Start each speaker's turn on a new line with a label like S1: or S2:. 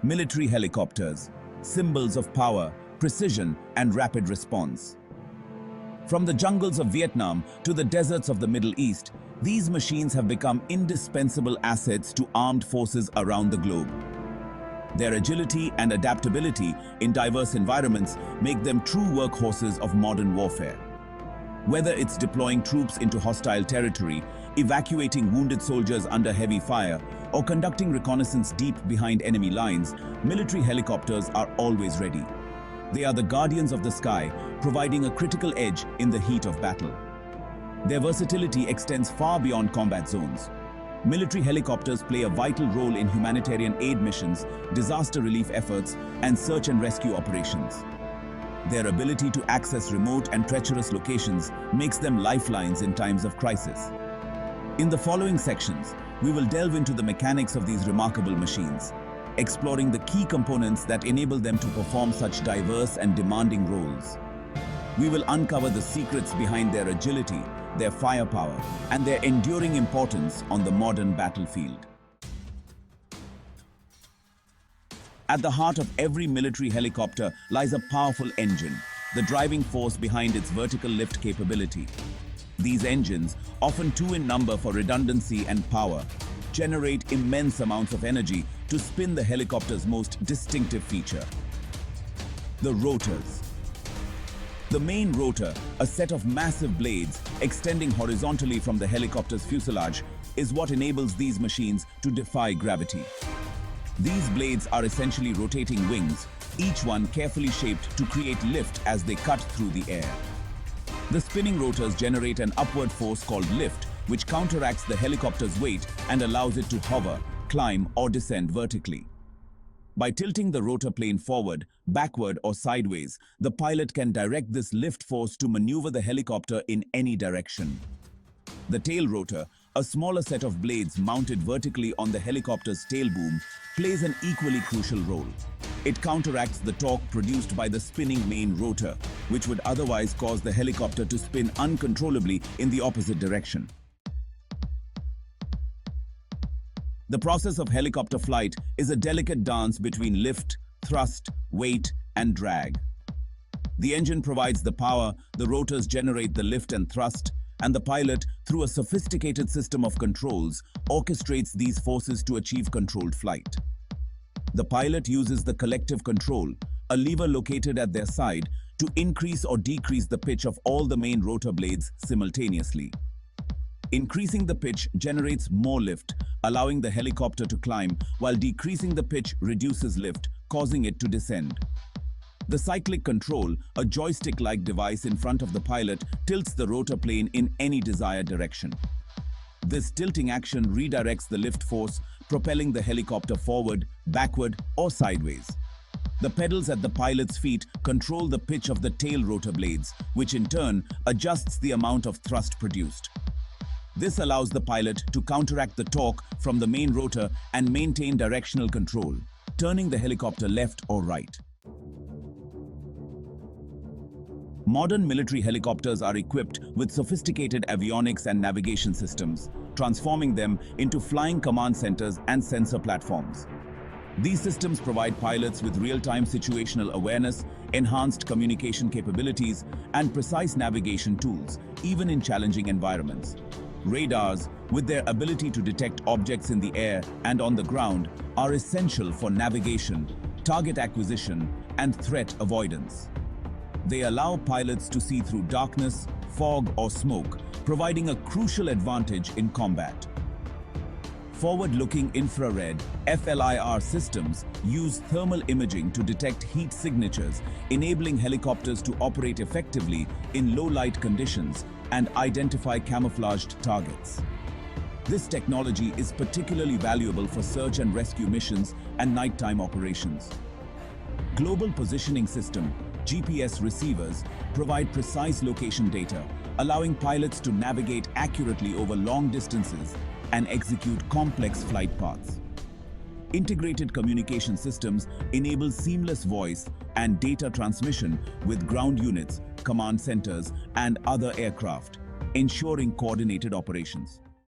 S1: Military helicopters, symbols of power, precision, and rapid response. From the jungles of Vietnam to the deserts of the Middle East, these machines have become indispensable assets to armed forces around the globe. Their agility and adaptability in diverse environments make them true workhorses of modern warfare. Whether it's deploying troops into hostile territory, evacuating wounded soldiers under heavy fire, or conducting reconnaissance deep behind enemy lines, military helicopters are always ready. They are the guardians of the sky, providing a critical edge in the heat of battle. Their versatility extends far beyond combat zones. Military helicopters play a vital role in humanitarian aid missions, disaster relief efforts, and search and rescue operations. Their ability to access remote and treacherous locations makes them lifelines in times of crisis. In the following sections, we will delve into the mechanics of these remarkable machines, exploring the key components that enable them to perform such diverse and demanding roles. We will uncover the secrets behind their agility, their firepower, and their enduring importance on the modern battlefield. At the heart of every military helicopter lies a powerful engine, the driving force behind its vertical lift capability. These engines, often two in number for redundancy and power, generate immense amounts of energy to spin the helicopter's most distinctive feature: the rotors. The main rotor, a set of massive blades extending horizontally from the helicopter's fuselage, is what enables these machines to defy gravity. These blades are essentially rotating wings, each one carefully shaped to create lift as they cut through the air. The spinning rotors generate an upward force called lift, which counteracts the helicopter's weight and allows it to hover, climb, or descend vertically. By tilting the rotor plane forward, backward, or sideways, the pilot can direct this lift force to maneuver the helicopter in any direction. The tail rotor, a smaller set of blades mounted vertically on the helicopter's tail boom, plays an equally crucial role. It counteracts the torque produced by the spinning main rotor, which would otherwise cause the helicopter to spin uncontrollably in the opposite direction. The process of helicopter flight is a delicate dance between lift, thrust, weight, and drag. The engine provides the power, the rotors generate the lift and thrust, and the pilot, through a sophisticated system of controls, orchestrates these forces to achieve controlled flight. The pilot uses the collective control, a lever located at their side, to increase or decrease the pitch of all the main rotor blades simultaneously. Increasing the pitch generates more lift, allowing the helicopter to climb, while decreasing the pitch reduces lift, causing it to descend. The cyclic control, a joystick-like device in front of the pilot, tilts the rotor plane in any desired direction. This tilting action redirects the lift force, propelling the helicopter forward, backward, or sideways. The pedals at the pilot's feet control the pitch of the tail rotor blades, which in turn adjusts the amount of thrust produced. This allows the pilot to counteract the torque from the main rotor and maintain directional control, turning the helicopter left or right. Modern military helicopters are equipped with sophisticated avionics and navigation systems, transforming them into flying command centers and sensor platforms. These systems provide pilots with real-time situational awareness, enhanced communication capabilities, and precise navigation tools, even in challenging environments. Radars, with their ability to detect objects in the air and on the ground, are essential for navigation, target acquisition, and threat avoidance. They allow pilots to see through darkness, fog, or smoke, providing a crucial advantage in combat. Forward-looking infrared (FLIR) systems use thermal imaging to detect heat signatures, enabling helicopters to operate effectively in low-light conditions and identify camouflaged targets. This technology is particularly valuable for search and rescue missions and nighttime operations. Global Positioning System (GPS) receivers provide precise location data, allowing pilots to navigate accurately over long distances and execute complex flight paths. Integrated communication systems enable seamless voice and data transmission with ground units, command centers, and other aircraft, ensuring coordinated operations.